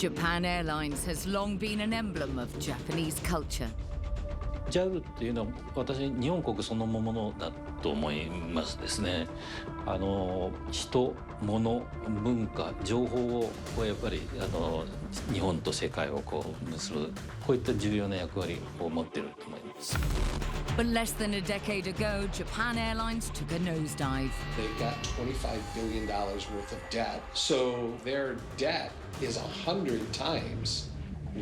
Japan Airlines has long been an emblem of Japanese culture. JAL っていうのは私日本国そのものだと思いますですね。人、物、文化、情報をやっぱり日本と世界を結ぶこういった重要な役割を持っていると思います。But less than a decade ago, Japan Airlines took a nosedive. They've got $25 billion worth of debt, so their debt is 100 times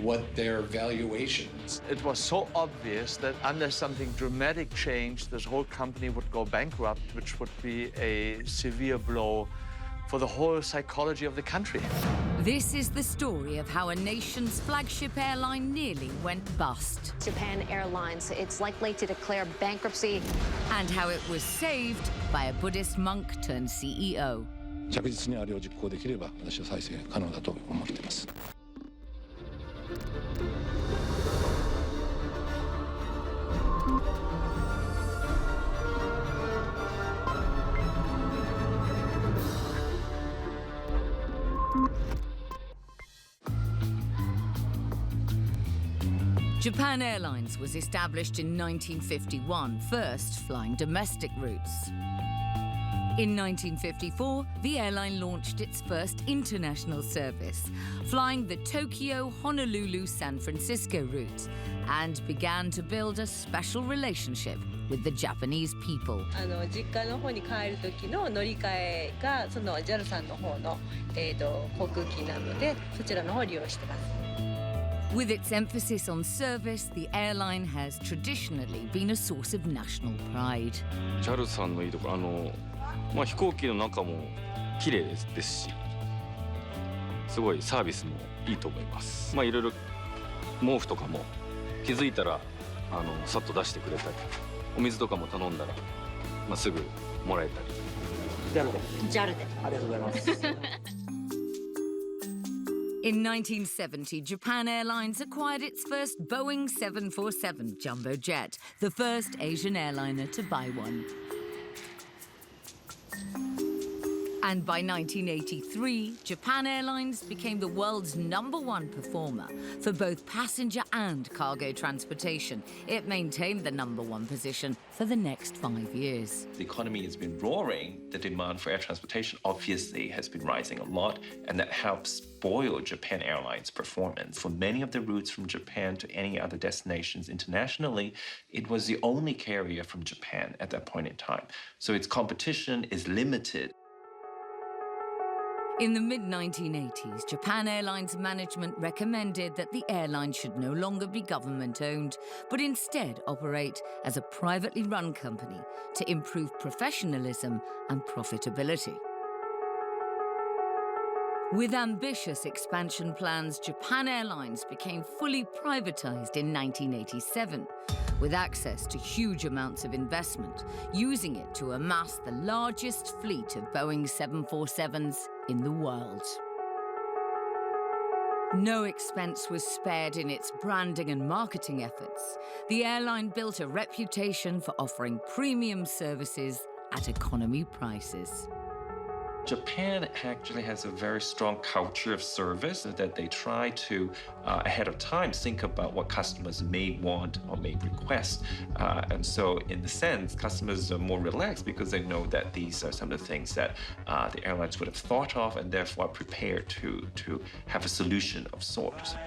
what their valuation is. It was so obvious that unless something dramatic changed, this whole company would go bankrupt, which would be a severe blow for the whole psychology of the country. This is the story of how a nation's flagship airline nearly went bust. Japan Airlines, it's likely to declare bankruptcy. And how it was saved by a Buddhist monk turned CEO. 着実にあれを実行できれば私は再生可能だと思っています。Japan Airlines was established in 1951, first flying domestic routes. In 1954, the airline launched its first international service, flying the Tokyo, Honolulu, San Francisco route, and began to build a special relationship with the Japanese people. 実家の方に帰る時の乗り換えがその JAL さんの方の航空機なので、そちらの方を利用してます。With its emphasis on service, the airline has traditionally been a source of national pride. JAL さんのいいところ、飛行機の中も綺麗ですし、すごいサービスもいいと思います。いろいろ毛布とかも気づいたらさっと出してくれたり、お水とかも頼んだら、すぐもらえたり。JAL で。ありがとうございます。In 1970, Japan Airlines acquired its first Boeing 747 jumbo jet, the first Asian airliner to buy one. And by 1983, Japan Airlines became the world's #1 performer for both passenger and cargo transportation. It maintained the #1 position for the next 5 years. The economy has been roaring. The demand for air transportation obviously has been rising a lot, and that helps spoil Japan Airlines' performance. For many of the routes from Japan to any other destinations internationally, it was the only carrier from Japan at that point in time. So its competition is limited. In the mid-1980s, Japan Airlines management recommended that the airline should no longer be government-owned, but instead operate as a privately run company to improve professionalism and profitability. With ambitious expansion plans, Japan Airlines became fully privatized in 1987, with access to huge amounts of investment, using it to amass the largest fleet of Boeing 747s in the world. No expense was spared in its branding and marketing efforts. The airline built a reputation for offering premium services at economy prices. Japan actually has a very strong culture of service that they try to, ahead of time, think about what customers may want or may request. And so, in the sense, customers are more relaxed because they know that these are some of the things that the airlines would have thought of and therefore are prepared to have a solution of sorts.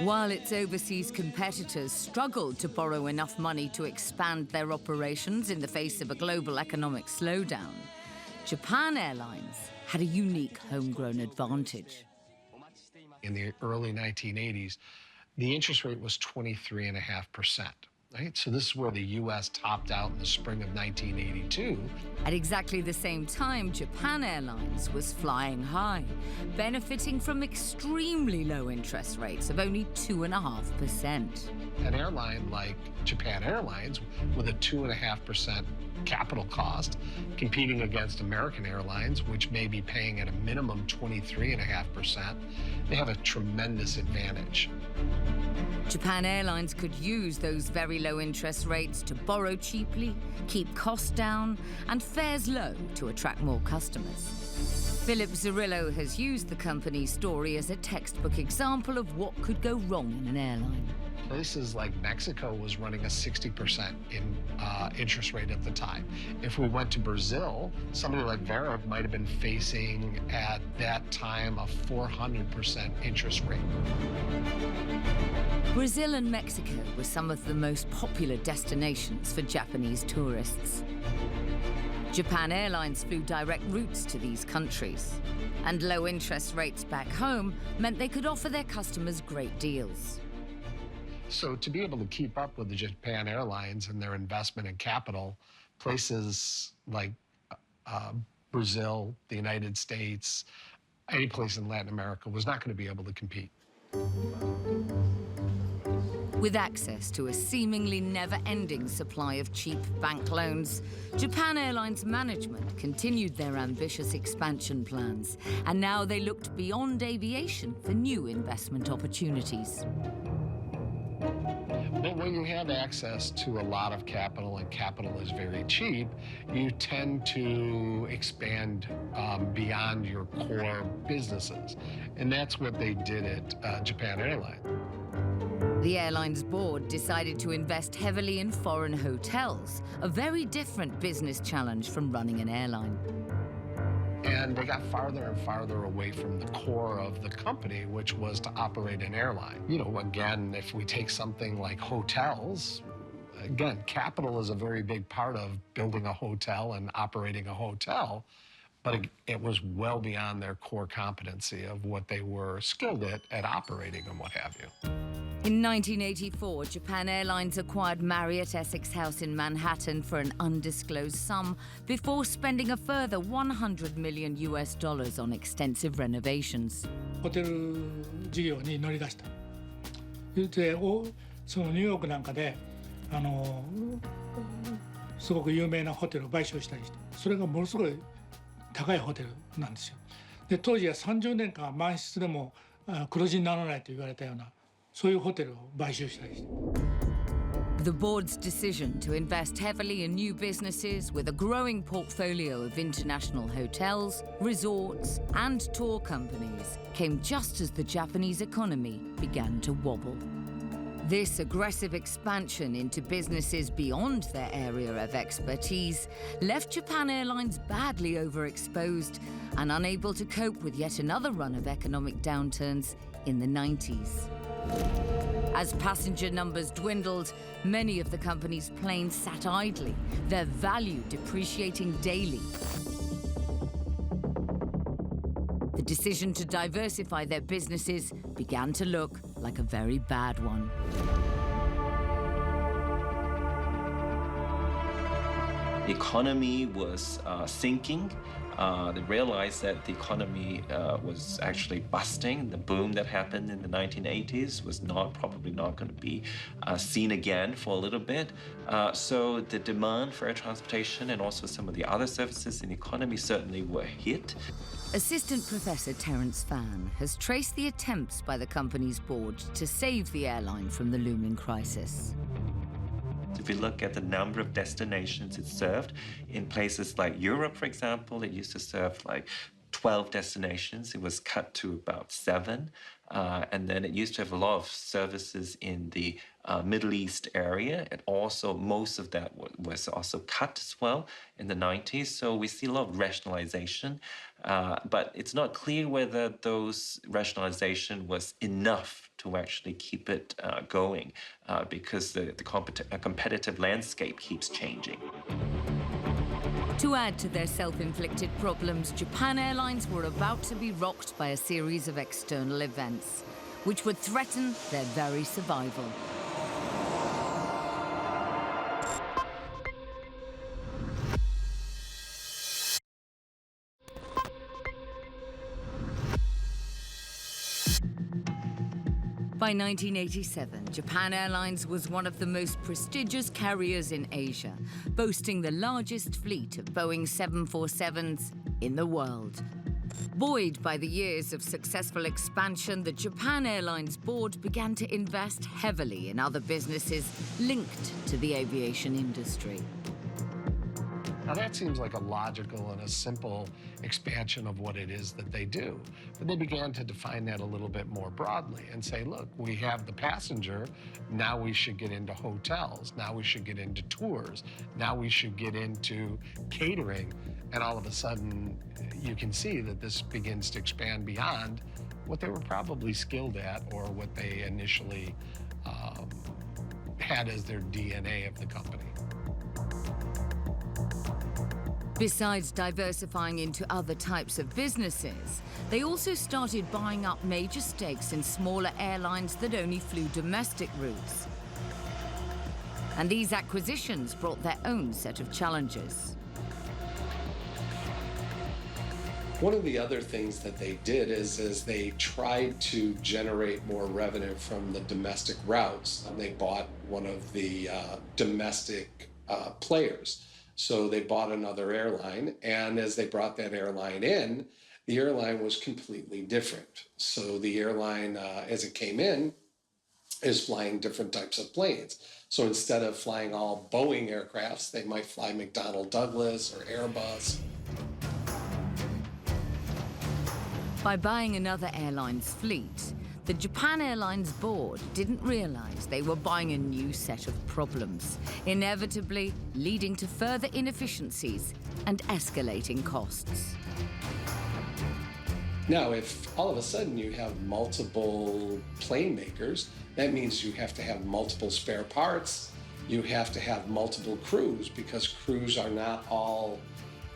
While its overseas competitors struggled to borrow enough money to expand their operations in the face of a global economic slowdown, Japan Airlines had a unique homegrown advantage. In the early 1980s, the interest rate was 23.5%. Right? So this is where the U.S. topped out in the spring of 1982. At exactly the same time, Japan Airlines was flying high, benefiting from extremely low interest rates of only 2.5%. An airline like Japan Airlines with a 2.5% capital cost, competing against American Airlines, which may be paying at a minimum 23.5%. They have a tremendous advantage. Japan Airlines could use those very low interest rates to borrow cheaply, keep costs down, and fares low to attract more customers. Philip Zerillo has used the company's story as a textbook example of what could go wrong in an airline. Places like Mexico was running a 60% interest rate at the time. If we went to Brazil, somebody like Vera might have been facing at that time a 400% interest rate. Brazil and Mexico were some of the most popular destinations for Japanese tourists. Japan Airlines flew direct routes to these countries, and low interest rates back home meant they could offer their customers great deals. So to be able to keep up with the Japan Airlines and their investment in capital, places like Brazil, the United States, any place in Latin America was not going to be able to compete. With access to a seemingly never-ending supply of cheap bank loans, Japan Airlines management continued their ambitious expansion plans, and now they looked beyond aviation for new investment opportunities. But when you have access to a lot of capital and capital is very cheap, you tend to expand beyond your core businesses. And that's what they did at Japan Airlines. The airline's board decided to invest heavily in foreign hotels, a very different business challenge from running an airline. And they got farther and farther away from the core of the company, which was to operate an airline. You know, again, if we take something like hotels, again, capital is a very big part of building a hotel and operating a hotel, but it was well beyond their core competency of what they were skilled at operating and what have you. In 1984, Japan Airlines acquired Marriott Essex House in Manhattan for an undisclosed sum before spending a further $100 million on extensive renovations. ホテル事業に乗り出した。で、そのニューヨークなんかですごく有名なホテルを買収したりして、それがものすごい高いホテルなんですよ。で、当時は30年間満室でも黒字にならないと言われたような。The board's decision to invest heavily in new businesses with a growing portfolio of international hotels, resorts, and tour companies came just as the Japanese economy began to wobble. This aggressive expansion into businesses beyond their area of expertise left Japan Airlines badly overexposed and unable to cope with yet another run of economic downturns in the 90s. As passenger numbers dwindled, many of the company's planes sat idly, their value depreciating daily. The decision to diversify their businesses began to look like a very bad one. The economy was sinking. They realized that the economy was actually busting. The boom that happened in the 1980s was probably not going to be seen again for a little bit. So the demand for air transportation and also some of the other services in the economy certainly were hit. Assistant Professor Terence Fan has traced the attempts by the company's board to save the airline from the looming crisis. If you look at the number of destinations it served, in places like Europe, for example, it used to serve like 12 destinations. It was cut to about 7. And then it used to have a lot of services in the Middle East area. And also most of that was also cut as well in the 90s. So we see a lot of rationalization. But it's not clear whether those rationalization was enough to actually keep it going because the competitive landscape keeps changing. To add to their self-inflicted problems, Japan Airlines were about to be rocked by a series of external events, which would threaten their very survival. By 1987, Japan Airlines was one of the most prestigious carriers in Asia, boasting the largest fleet of Boeing 747s in the world. Buoyed by the years of successful expansion, the Japan Airlines board began to invest heavily in other businesses linked to the aviation industry. Now that seems like a logical and a simple expansion of what it is that they do. But they began to define that a little bit more broadly and say, look, we have the passenger, now we should get into hotels, now we should get into tours, now we should get into catering. And all of a sudden, you can see that this begins to expand beyond what they were probably skilled at or what they initially had as their DNA of the company. Besides diversifying into other types of businesses, they also started buying up major stakes in smaller airlines that only flew domestic routes. And these acquisitions brought their own set of challenges. One of the other things that they did is they tried to generate more revenue from the domestic routes. They bought one of the domestic players. So they bought another airline, and as they brought that airline in, the airline was completely different. So the airline, as it came in, is flying different types of planes. So instead of flying all Boeing aircrafts, they might fly McDonnell Douglas or Airbus. By buying another airline's fleet, the Japan Airlines board didn't realize they were buying a new set of problems, inevitably leading to further inefficiencies and escalating costs. Now, if all of a sudden you have multiple plane makers, that means you have to have multiple spare parts. You have to have multiple crews because crews are not all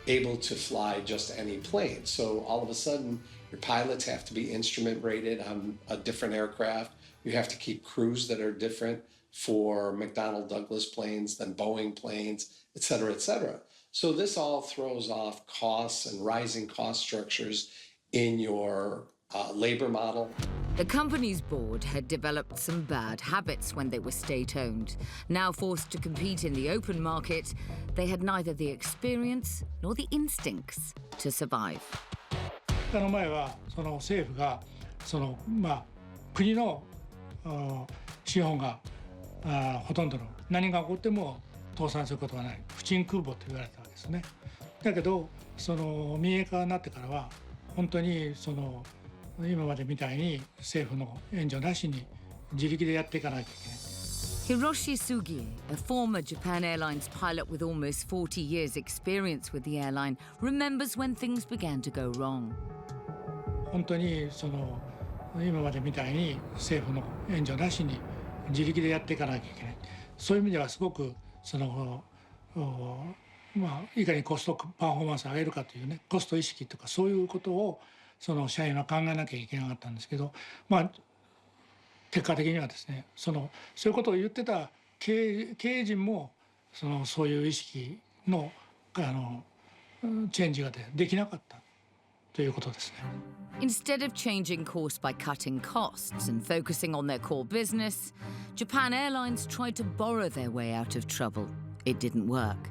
able to fly just any plane. So all of a sudden, your pilots have to be instrument rated on a different aircraft. You have to keep crews that are different for McDonnell Douglas planes than Boeing planes, et cetera, et cetera. So this all throws off costs and rising cost structures in your labor model. The company's board had developed some bad habits when they were state-owned. Now forced to compete in the open market, they had neither the experience nor the instincts to survive. 前はその政府が国の資本がほとんどの何が起こっても倒産することがない不沈空母と言われたわけですね。だけどその民営化になってからは本当にその今までみたいに政府の援助なしに自力でやっていかなきゃいけない。Hiroshi Sugie, a former Japan Airlines pilot with almost 40 years' experience with the airline, remembers when things began to go wrong. 本当にその今までみたいに政府の援助なしに自力でやっていかなきゃいけない。そういう意味ではすごくそのいかにコストパフォーマンスを上げるかというね、コスト意識とかそういうことをその社員は考えなきゃいけなかったんですけど、結果的にはですね、そういうことを言ってた経営陣もそういう意識のチェンジができなかったということですね。Instead of changing course by cutting costs and focusing on their core business, Japan Airlines tried to borrow their way out of trouble. It didn't work.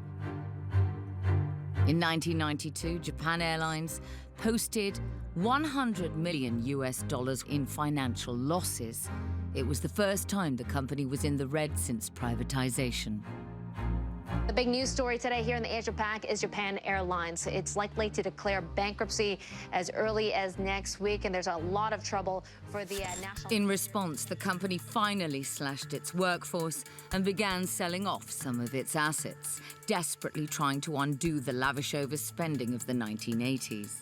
In 1992, Japan Airlines posted $100 million in financial losses. It was the first time the company was in the red since privatization. The big news story today here in the Asia Pac is Japan Airlines. It's likely to declare bankruptcy as early as next week, and there's a lot of trouble for the national... In response, the company finally slashed its workforce and began selling off some of its assets, desperately trying to undo the lavish overspending of the 1980s.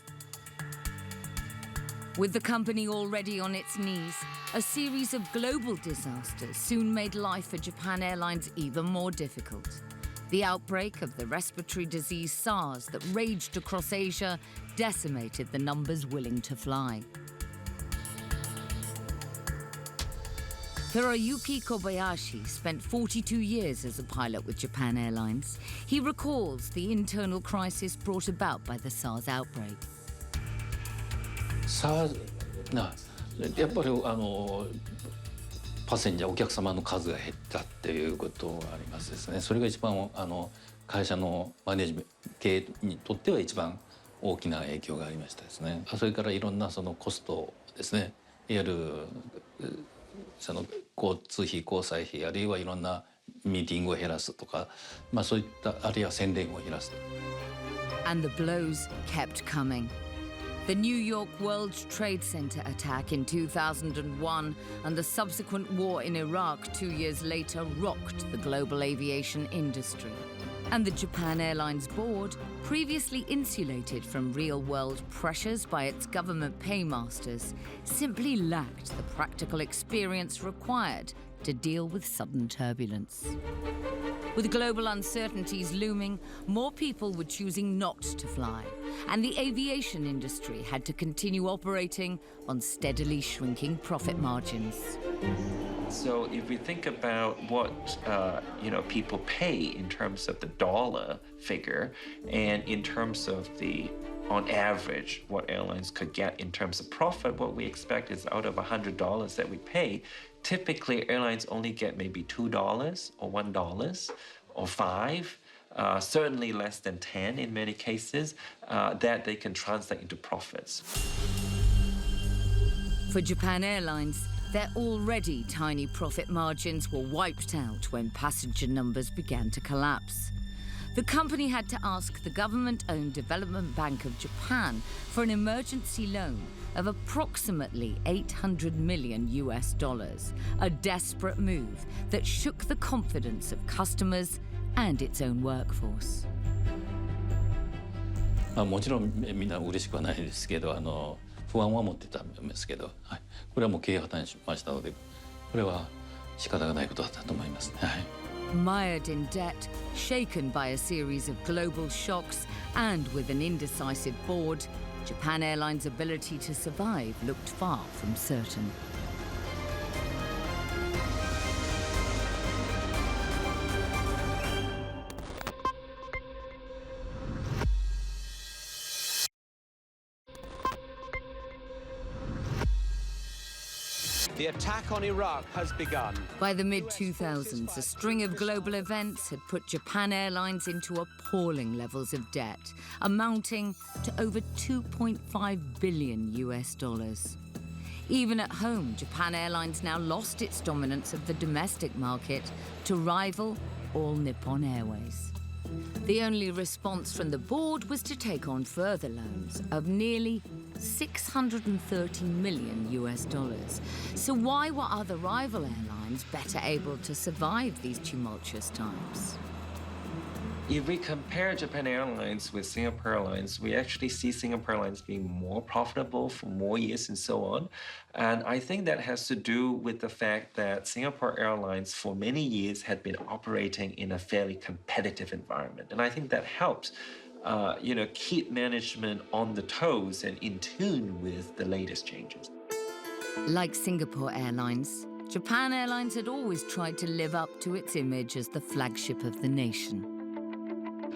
With the company already on its knees, a series of global disasters soon made life for Japan Airlines even more difficult. The outbreak of the respiratory disease SARS that raged across Asia decimated the numbers willing to fly. Hiroyuki Kobayashi spent 42 years as a pilot with Japan Airlines. He recalls the internal crisis brought about by the SARS outbreak. SARS やっぱりパセンジャーお客様の数が減ったっていうことがありますですね。それが一番会社のマネジメント経営にとっては一番大きな影響がありましたですね。それからいろんなそのコストですね、いわゆるその交通費交際費あるいはいろんなミーティングを減らすとか、そういったあるいは宣伝を減らす。And the blows kept coming. The New York World Trade Center attack in 2001 and the subsequent war in Iraq 2 years later rocked the global aviation industry. And the Japan Airlines board, previously insulated from real-world pressures by its government paymasters, simply lacked the practical experience required to deal with sudden turbulence. With global uncertainties looming, more people were choosing not to fly, and the aviation industry had to continue operating on steadily shrinking profit margins. So if we think about what people pay in terms of the dollar figure, and in terms of on average, what airlines could get in terms of profit, what we expect is out of $100 that we pay, typically airlines only get maybe $2 or $1 or $5, certainly less than 10 in many cases, that they can translate into profits. For Japan Airlines, their already tiny profit margins were wiped out when passenger numbers began to collapse. The company had to ask the government-owned Development Bank of Japan for an emergency loan of approximately $800 million, a desperate move that shook the confidence of customers and its own workforce. もちろんみんな嬉しくはないですけど、不安は持ってたんですけど、これはもう経営破綻しましたので、これは仕方がないことだったと思いますね。Mired in debt, shaken by a series of global shocks, and with an indecisive board, Japan Airlines' ability to survive looked far from certain. The attack on Iraq has begun. By the mid-2000s, a string of global events had put Japan Airlines into appalling levels of debt, amounting to over $2.5 billion. Even at home, Japan Airlines now lost its dominance of the domestic market to rival All Nippon Airways. The only response from the board was to take on further loans of nearly $630 million. So why were other rival airlines better able to survive these tumultuous times? If we compare Japan Airlines with Singapore Airlines, we actually see Singapore Airlines being more profitable for more years and so on. And I think that has to do with the fact that Singapore Airlines for many years had been operating in a fairly competitive environment. And I think that helps keep management on the toes and in tune with the latest changes. Like Singapore Airlines, Japan Airlines had always tried to live up to its image as the flagship of the nation.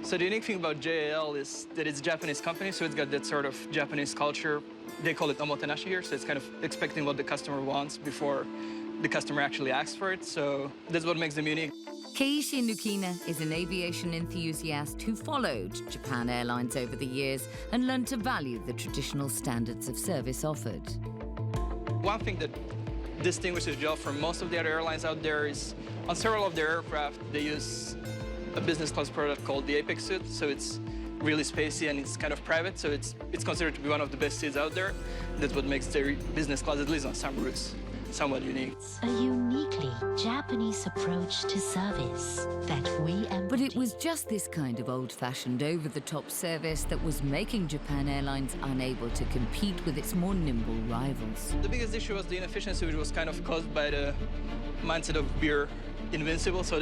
So the unique thing about JAL is that it's a Japanese company, so it's got that sort of Japanese culture. They call it omotenashi here, so it's kind of expecting what the customer wants before the customer actually asks for it. So that's what makes them unique. Keiichi Nukina is an aviation enthusiast who followed Japan Airlines over the years and learned to value the traditional standards of service offered. One thing that distinguishes JAL from most of the other airlines out there is on several of their aircraft, they use a business class product called the Apex suite. So it's really spacey and it's kind of private. So it's considered to be one of the best seats out there. That's what makes their business class, at least on some routes, somewhat unique. A uniquely Japanese approach to service that we embody. But it was just this kind of old-fashioned, over-the-top service that was making Japan Airlines unable to compete with its more nimble rivals. The biggest issue was the inefficiency, which was kind of caused by the mindset of we're invincible. So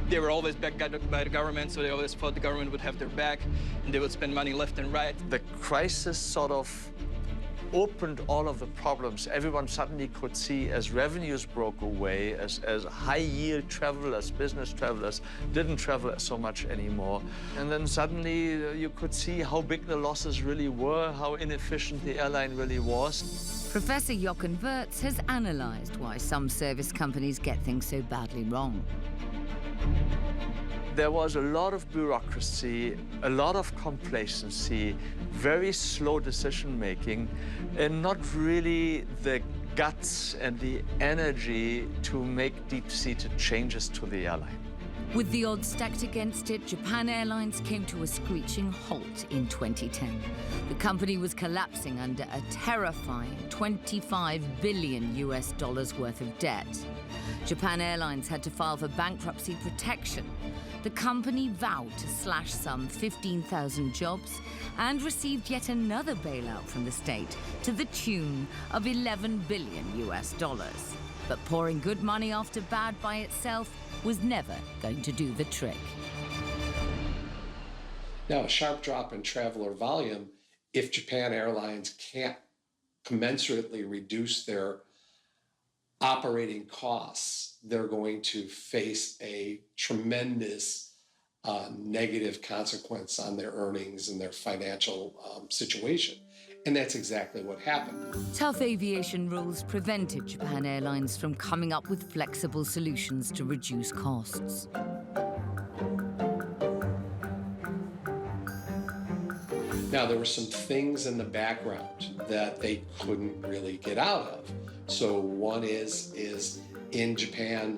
they were always backed by the government, so they always thought the government would have their back, and they would spend money left and right. The crisis sort of opened all of the problems. Everyone suddenly could see as revenues broke away, as high-yield travelers, business travelers, didn't travel so much anymore. And then suddenly you could see how big the losses really were, how inefficient the airline really was. Professor Jochen Wirtz has analysed why some service companies get things so badly wrong. There was a lot of bureaucracy, a lot of complacency, very slow decision-making, and not really the guts and the energy to make deep-seated changes to the airline. With the odds stacked against it, Japan Airlines came to a screeching halt in 2010. The company was collapsing under a terrifying $25 billion worth of debt. Japan Airlines had to file for bankruptcy protection. The company vowed to slash some 15,000 jobs and received yet another bailout from the state to the tune of $11 billion. But pouring good money after bad by itself was never going to do the trick. Now, a sharp drop in traveler volume, if Japan Airlines can't commensurately reduce their operating costs, they're going to face a tremendous negative consequence on their earnings and their financial situation. And that's exactly what happened. Tough aviation rules prevented Japan Airlines from coming up with flexible solutions to reduce costs. Now, there were some things in the background that they couldn't really get out of. So one is in Japan,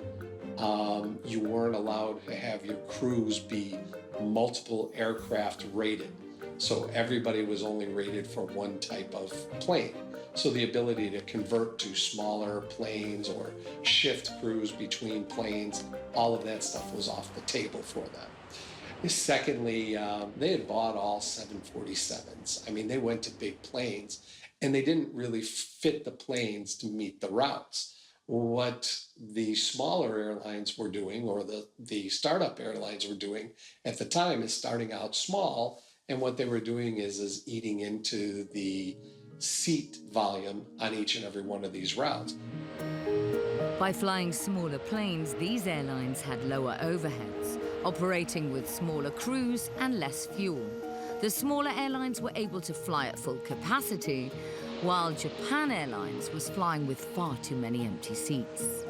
you weren't allowed to have your crews be multiple aircraft rated. So everybody was only rated for one type of plane. So the ability to convert to smaller planes or shift crews between planes, all of that stuff was off the table for them. Secondly, they had bought all 747s. I mean, they went to big planes and they didn't really fit the planes to meet the routes. What the smaller airlines were doing, or the startup airlines were doing at the time, is starting out small. And what they were doing is eating into the seat volume on each and every one of these routes. By flying smaller planes, these airlines had lower overheads, operating with smaller crews and less fuel. The smaller airlines were able to fly at full capacity, while Japan Airlines was flying with far too many empty seats.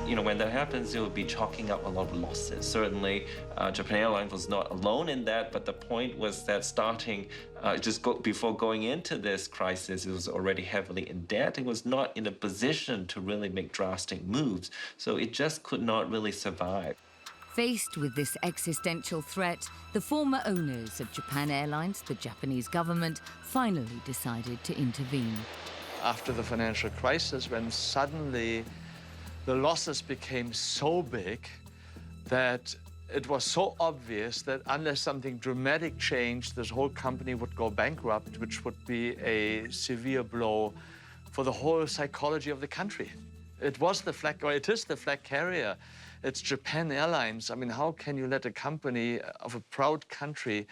You know, when that happens, you'll be chalking up a lot of losses. Certainly, Japan Airlines was not alone in that, but the point was that before going into this crisis, it was already heavily in debt. It was not in a position to really make drastic moves, so it just could not really survive. Faced with this existential threat, the former owners of Japan Airlines, the Japanese government, finally decided to intervene. After the financial crisis, when suddenly the losses became so big that it was so obvious that unless something dramatic changed, this whole company would go bankrupt, which would be a severe blow for the whole psychology of the country. It is the flag carrier. It's Japan Airlines. I mean, how can you let a company of a proud country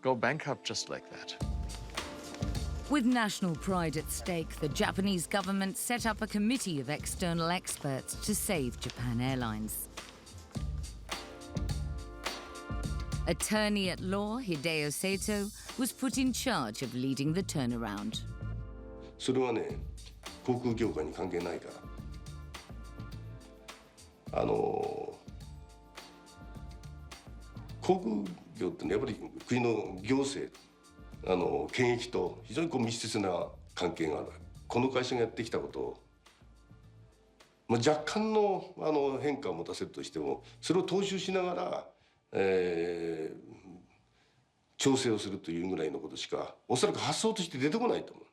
go bankrupt just like that? With national pride at stake, the Japanese government set up a committee of external experts to save Japan Airlines. Attorney at law Hideo Seto was put in charge of leading the turnaround. それはね、航空業界に関係ないから。航空業ってね、やっぱり国の行政、権益と非常に密接な関係がある。この会社がやってきたことを、若干の変化を持たせるとしても、それを踏襲しながら、調整をするというぐらいのことしか、おそらく発想として出てこないと思う。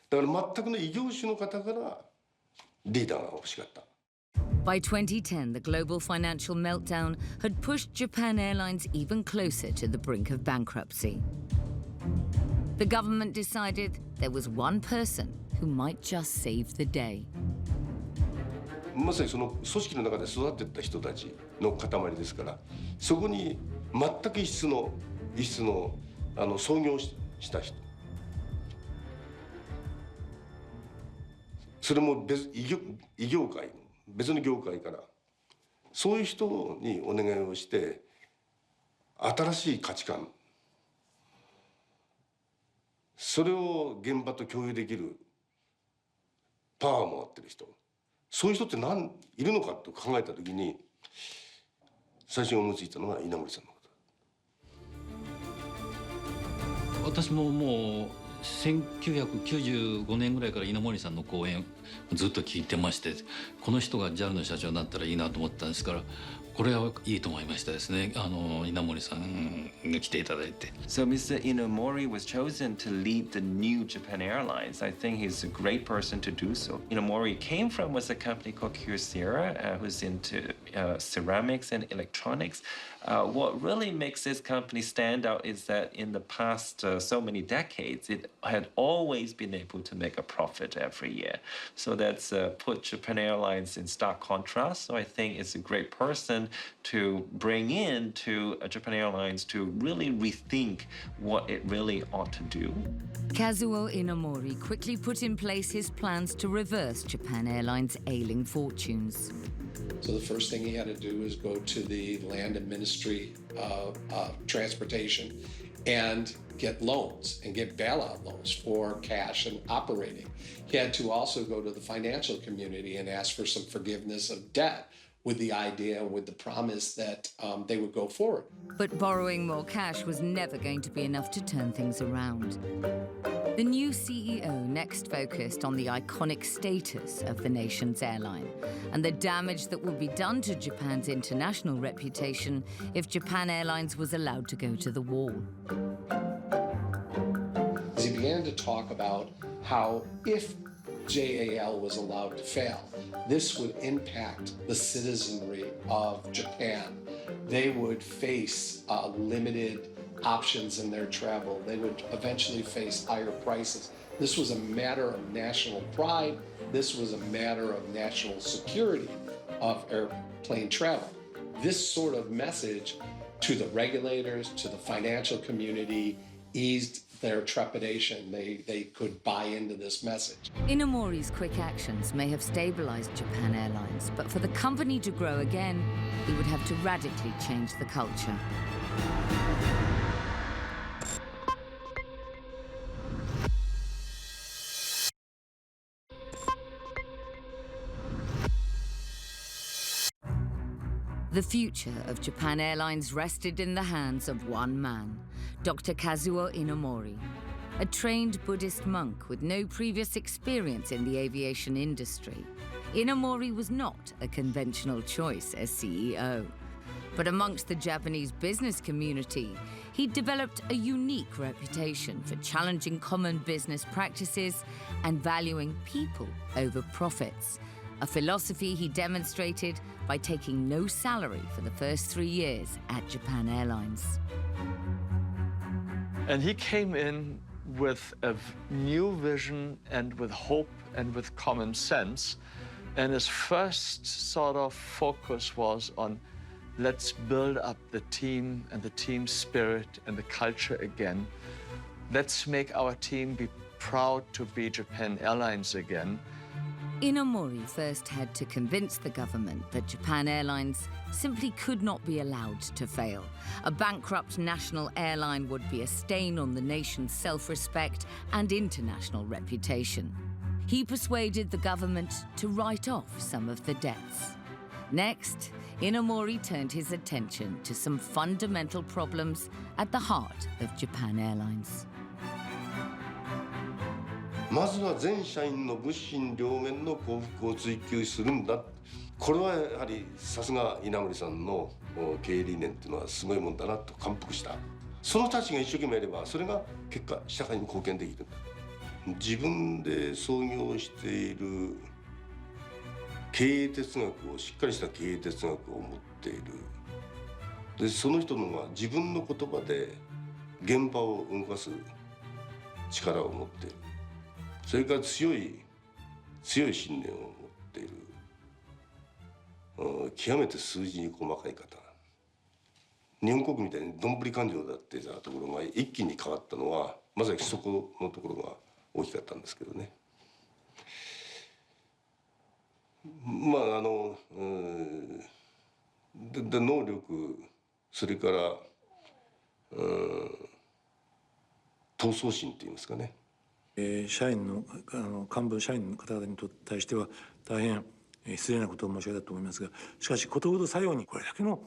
だから全くの異業種の方からリーダーが欲しかった。By 2010, the global financial meltdown had pushed Japan Airlines even closer to the brink of bankruptcy. The government decided there was one person who might just save the day. まさにその組織の中で育っていった人たちの塊ですから、そこに全く異質の創業した人、それも異業界、別の業界から、そういう人にお願いをして、新しい価値観、それを現場と共有できるパワーも持ってる人、そういう人っているのかと考えた時に最初に思いついたのが稲森さんのこと。私ももう1995年ぐらいから稲森さんの講演ずっと聞いてまして、この人が JAL の社長になったらいいなと思ったんですから、これはいいと思いましたですね。稲森さんが来ていただいて。So Mr. Inamori was chosen to lead the new Japan Airlines. I think he's a great person to do so. Inamori came from was a company called Kyocera, who's into ceramics and electronics. What really makes this company stand out is that in the past so many decades, it had always been able to make a profit every year. So that's put Japan Airlines in stark contrast. So I think it's a great person to bring in to Japan Airlines to really rethink what it really ought to do. Kazuo Inamori quickly put in place his plans to reverse Japan Airlines' ailing fortunes. So the first thing he had to do is go to the Land and Ministry of Transportation and get loans and get bailout loans for cash and operating. He had to also go to the financial community and ask for some forgiveness of debt with the idea and with the promise that they would go forward. But borrowing more cash was never going to be enough to turn things around. The new CEO next focused on the iconic status of the nation's airline and the damage that would be done to Japan's international reputation if Japan Airlines was allowed to go to the wall. He began to talk about how if JAL was allowed to fail, this would impact the citizenry of Japan. They would face limited options in their travel. They would eventually face higher prices. This was a matter of national pride. This was a matter of national security of airplane travel. This sort of message to the regulators, to the financial community, eased their trepidation. They could buy into this message. Inamori's quick actions may have stabilized Japan Airlines, but for the company to grow again, he would have to radically change the culture. The future of Japan Airlines rested in the hands of one man, Dr. Kazuo Inamori, a trained Buddhist monk with no previous experience in the aviation industry. Inamori was not a conventional choice as CEO, but amongst the Japanese business community, he developed a unique reputation for challenging common business practices and valuing people over profits, a philosophy he demonstrated by taking no salary for the first 3 years at Japan Airlines. And he came in with a new vision and with hope and with common sense. And his first sort of focus was on let's build up the team and the team spirit and the culture again. Let's make our team be proud to be Japan Airlines again. Inamori first had to convince the government that Japan Airlines simply could not be allowed to fail. A bankrupt national airline would be a stain on the nation's self-respect and international reputation. He persuaded the government to write off some of the debts. Next, Inamori turned his attention to some fundamental problems at the heart of Japan Airlines. まずは全社員の物心両面の幸福を追求するんだ。これはやはりさすが稲森さんの経営理念っていうのはすごいもんだなと感服した。その人たちが一生懸命やればそれが結果社会に貢献できる。自分で創業している経営哲学をしっかりした経営哲学を持っている。でその人のが自分の言葉で現場を動かす力を持っている。それから強い信念を持っている、極めて数字に細かい方。日本国みたいにどんぶり勘定だってたところが一気に変わったのはまさにそこのところが大きかったんですけどね。まあ能力それから闘争心っていうんですかね。社員の幹部社員の方々に対しては大変失礼なことを申し上げたと思いますが、しかしことほどさようにこれだけの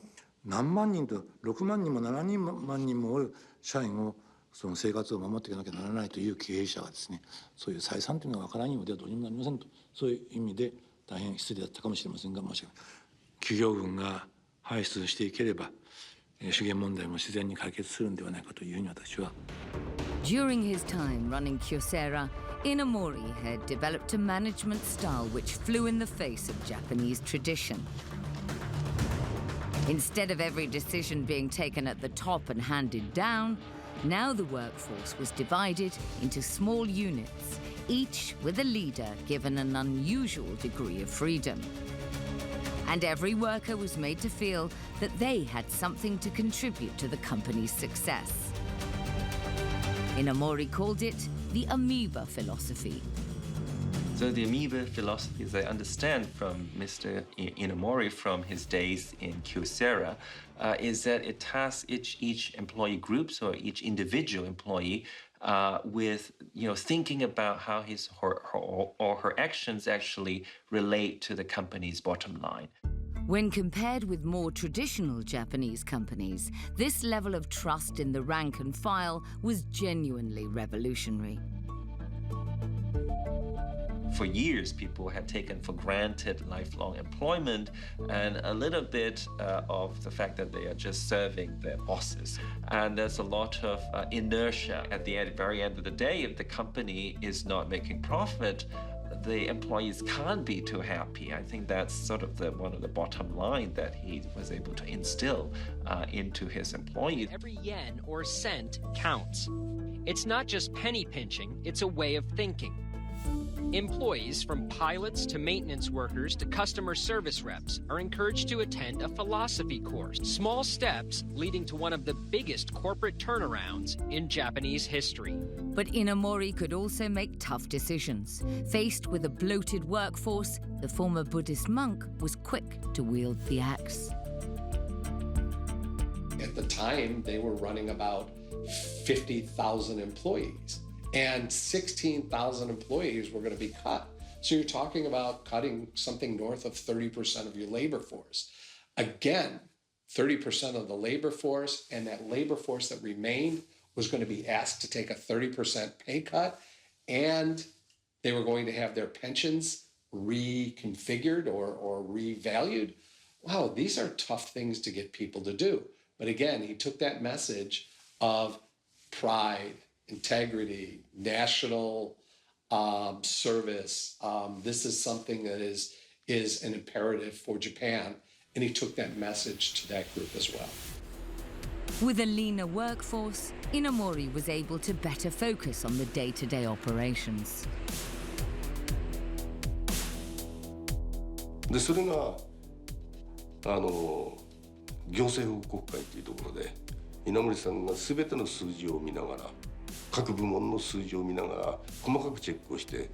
何万人と6万人も7万人もおる社員をその生活を守っていかなきゃならないという経営者がですね、そういう採算というのがわからんようではどうにもなりませんと、そういう意味で大変失礼だったかもしれませんが申し訳ない。企業群が排出していければ資源問題も自然に解決するんではないかというふうに私は。During his time running Kyocera, Inamori had developed a management style which flew in the face of Japanese tradition. Instead of every decision being taken at the top and handed down, now the workforce was divided into small units, each with a leader given an unusual degree of freedom. And every worker was made to feel that they had something to contribute to the company's success. Inamori called it the amoeba philosophy. So the amoeba philosophy, as I understand from Mr. Inamori from his days in Kyocera, is that it tasks each employee groups or each individual employee with thinking about how his or her actions actually relate to the company's bottom line. When compared with more traditional Japanese companies, this level of trust in the rank and file was genuinely revolutionary. For years, people had taken for granted lifelong employment and a little bit of the fact that they are just serving their bosses. And there's a lot of inertia. At the very end of the day, if the company is not making profit, the employees can't be too happy. I think that's sort of one of the bottom line that he was able to instill into his employees. Every yen or cent counts. It's not just penny pinching, it's a way of thinking. Employees, from pilots to maintenance workers to customer service reps, are encouraged to attend a philosophy course. Small steps leading to one of the biggest corporate turnarounds in Japanese history. But Inamori could also make tough decisions. Faced with a bloated workforce, the former Buddhist monk was quick to wield the axe. At the time, they were running about 50,000 employees. And 16,000 employees were going to be cut. So you're talking about cutting something north of 30% of your labor force. Again, 30% of the labor force, and that labor force that remained was going to be asked to take a 30% pay cut, and they were going to have their pensions reconfigured or revalued. Wow, these are tough things to get people to do. But again, he took that message of pride, integrity, national service. This is something that is an imperative for Japan, and he took that message to that group as well. With a leaner workforce, Inamori was able to better focus on the day-to-day operations. でそれが行政報告会というところで稲森さんが全ての数字を見ながら各部門の数字を見ながら細かくチェックをして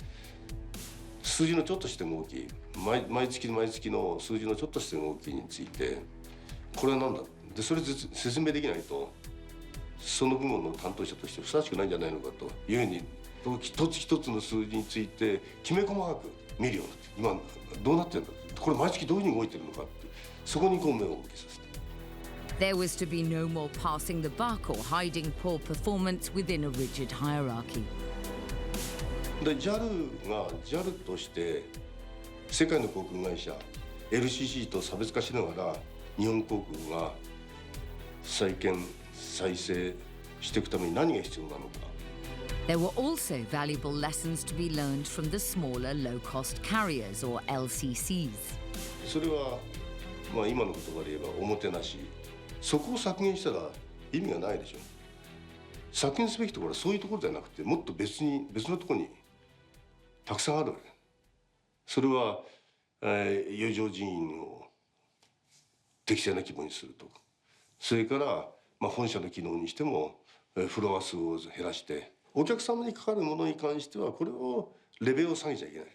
数字のちょっとした動き毎月の数字のちょっとした動きについてこれは何だでそれ説明できないとその部門の担当者としてふさわしくないんじゃないのかというふうに一つ一つの数字についてきめ細かく見るようになって今どうなってるんだこれ毎月どういうふうに動いてるのかってそこに目を向けさせて。There was to be no more passing the buck or hiding poor performance within a rigid hierarchy. で JAL が JAL として世界の航空会社 LCC と差別化しながら日本航空が再建再生していくために何が必要なのか。There were also valuable lessons to be learned from the smaller low-cost carriers or LCCs. それは今の言葉で言えばおもてなし。そこを削減したら意味がないでしょ。削減すべきところはそういうところじゃなくてもっと別のところにたくさんあるわけ。それは、余剰人員を適正な規模にするとかそれから、本社の機能にしてもフロア数を減らしてお客様にかかるものに関してはこれをレベルを下げちゃいけない。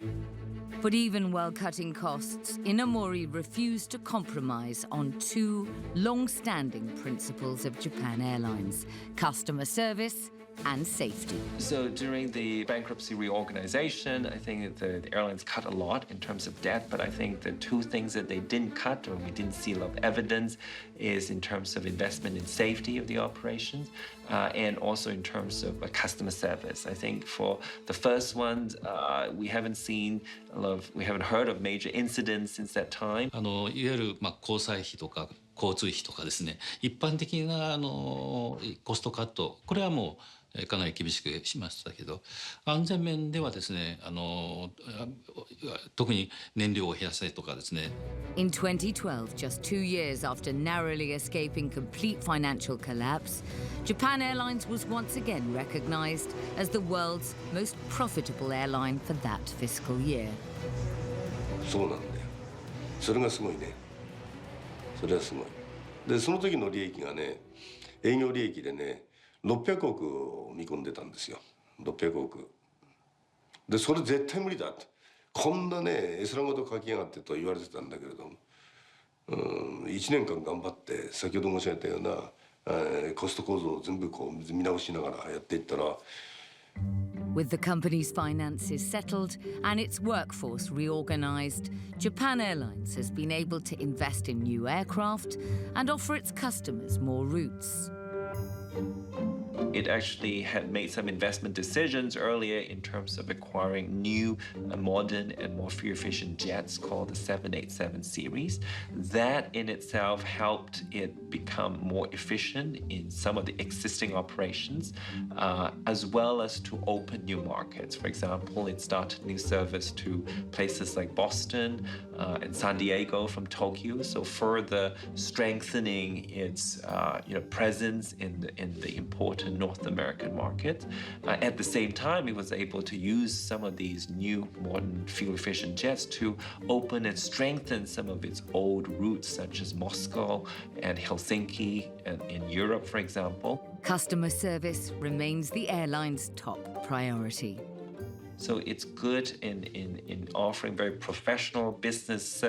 But even while cutting costs, Inamori refused to compromise on two long-standing principles of Japan Airlines: customer service and safety. So during the bankruptcy reorganization, I think the airlines cut a lot in terms of debt, but I think the two things that they didn't cut, or we didn't see a lot of evidence, is in terms of investment in safety of the operations, and also in terms of customer service. I think for the first ones, we haven't heard of major incidents since that time. いわゆる交際費とか交通費とかですね、一般的なコストカット、これはもうかなり厳しくしましたけど、安全面ではですね、特に燃料を減らせとかですね。In 2012, just 2 years after narrowly escaping complete financial collapse, Japan Airlines was once again recognized as the world's most profitable airline for that fiscal year. そうなんだよ。それがすごいね。それはすごい。で、その時の利益がね、営業利益でね、600億を見込んでたんですよ。600億。で、それ絶対無理だと。こんなね、絵空事書きやがってと言われてたんだけれども、1年間頑張って、先ほど申し上げたような、コスト構造を全部こう見直しながらやっていったら、With the company's finances settled and its workforce reorganized, Japan Airlines has been able to invest in new aircraft and offer its customers more routes. It actually had made some investment decisions earlier in terms of acquiring new, modern, and more fuel-efficient jets called the 787 series. That in itself helped it become more efficient in some of the existing operations, as well as to open new markets. For example, it started new service to places like Boston and San Diego from Tokyo, so further strengthening its presence in the important North American market. At the same time, it was able to use some of these new modern fuel-efficient jets to open and strengthen some of its old routes, such as Moscow and Helsinki and in Europe, for example. Customer service remains the airline's top priority. So it's good in offering very professional business,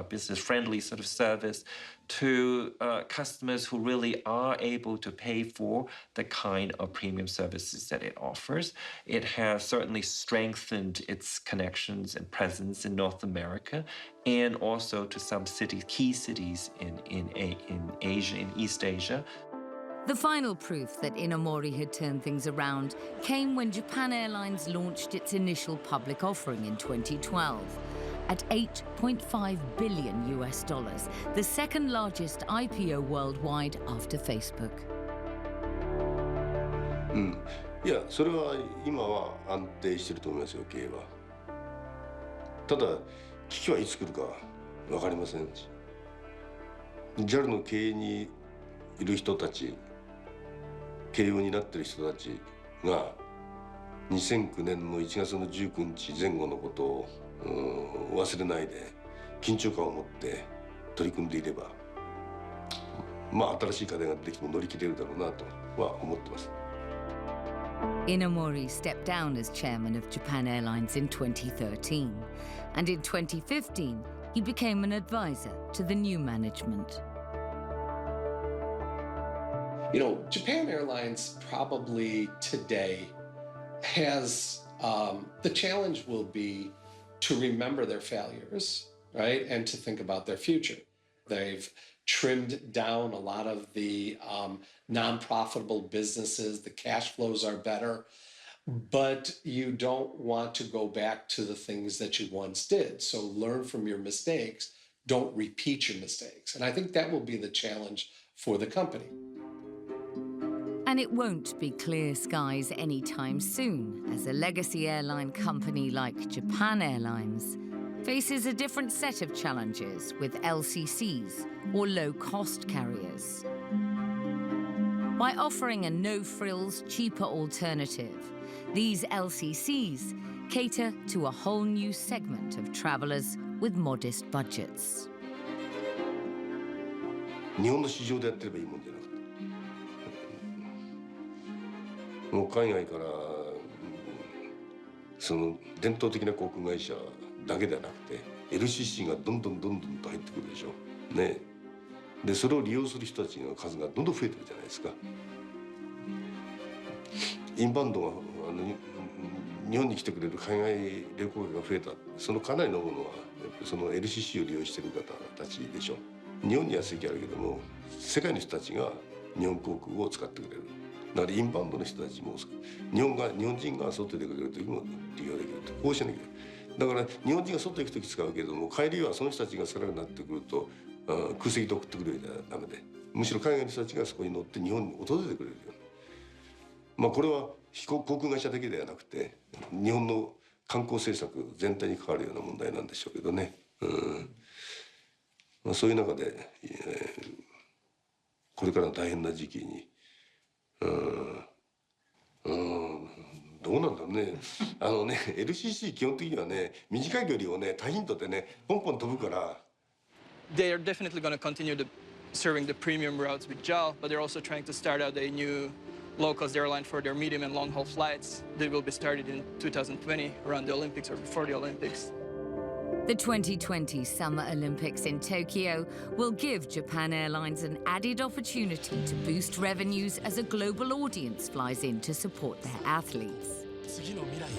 business-friendly sort of service to customers who really are able to pay for the kind of premium services that it offers. It has certainly strengthened its connections and presence in North America, and also to some key cities in Asia, in East Asia. The final proof that Inamori had turned things around came when Japan Airlines launched its initial public offering in 2012 at $8.5 billion, the second largest IPO worldwide after Facebook. いや、それは今は安定していると思いますよ、経営は。ただ、危機はいつ来るか分かりませんし、JAL の経営にいる人たち、経営を担っている人たちが2009年の1月の19日前後のことを忘れないで緊張感を持って取り組んでいれば、新しい課題が出てきても乗り切れるだろうなとは思ってます。Inamori stepped down as chairman of Japan Airlines in 2013, and in 2015 he became an advisor to the new management. You know, Japan Airlines probably today has the challenge will be to remember their failures, right, and to think about their future. They've trimmed down a lot of the non-profitable businesses. The cash flows are better, but you don't want to go back to the things that you once did. So learn from your mistakes. Don't repeat your mistakes. And I think that will be the challenge for the company. And it won't be clear skies anytime soon, as a legacy airline company like Japan Airlines faces a different set of challenges with LCCs, or low-cost carriers. By offering a no-frills, cheaper alternative, these LCCs cater to a whole new segment of travelers with modest budgets. 日本の市場でやってればいいもんじゃなくて、もう海外からその伝統的な航空会社だけではなくて LCC がどんどんと入ってくるでしょね。でそれを利用する人たちの数がどんどん増えてるじゃないですか。インバウンドが日本に来てくれる海外旅行客が増えた。そのかなりのものはやっぱりその LCC を利用している方たちでしょ。日本には席あるけども世界の人たちが日本航空を使ってくれる。だからインバウンドの人たちも日本人が外で出かける時も利用できると。こうしなきゃいけない。だから日本人が外行く時使うけれども帰りはその人たちがさらになってくると空席で送ってくれるじゃダメで、むしろ海外の人たちがそこに乗って日本に訪れてくれるよ。まあこれは航空会社だけではなくて日本の観光政策全体に関わるような問題なんでしょうけどね。まあ、そういう中で、これからの大変な時期にどうなんだろうね。LCC 基本的にはね短い距離をね多頻度でねポンポン飛ぶから。They are definitely going to continue serving the premium routes with JAL, but they're also trying to start out a new low-cost airline for their medium and long-haul flights. They will be started in 2020, around the Olympics or before the Olympics. The 2020 Summer Olympics in Tokyo will give Japan Airlines an added opportunity to boost revenues as a global audience flies in to support their athletes. 次の未来へ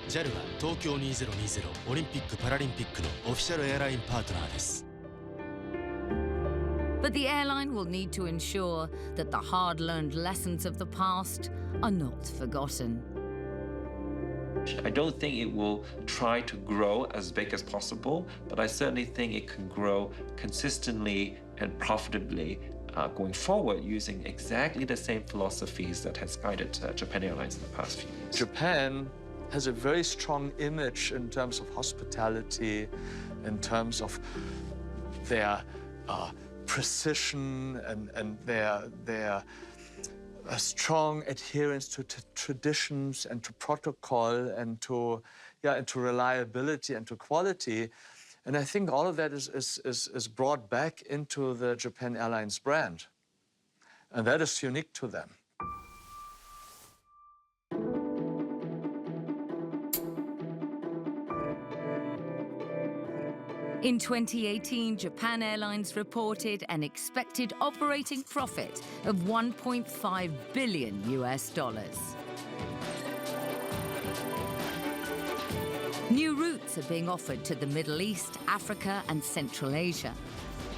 JAL は東京2020オリンピック・パラリンピックのオフィシャルエアラインパートナーです。But the airline will need to ensure that the hard-learned lessons of the past are not forgotten. I don't think it will try to grow as big as possible, but I certainly think it can grow consistently and profitably going forward using exactly the same philosophies that has guided Japan Airlines in the past few years. Japan has a very strong image in terms of hospitality, in terms of their precision and their a strong adherence to traditions and to protocol and to reliability and to quality. And I think all of that is brought back into the Japan Airlines brand. And that is unique to them. In 2018, Japan Airlines reported an expected operating profit of $1.5 billion. New routes are being offered to the Middle East, Africa, and Central Asia.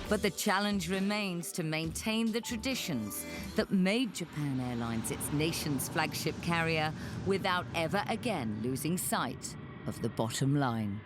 But the challenge remains to maintain the traditions that made Japan Airlines its nation's flagship carrier without ever again losing sight of the bottom line.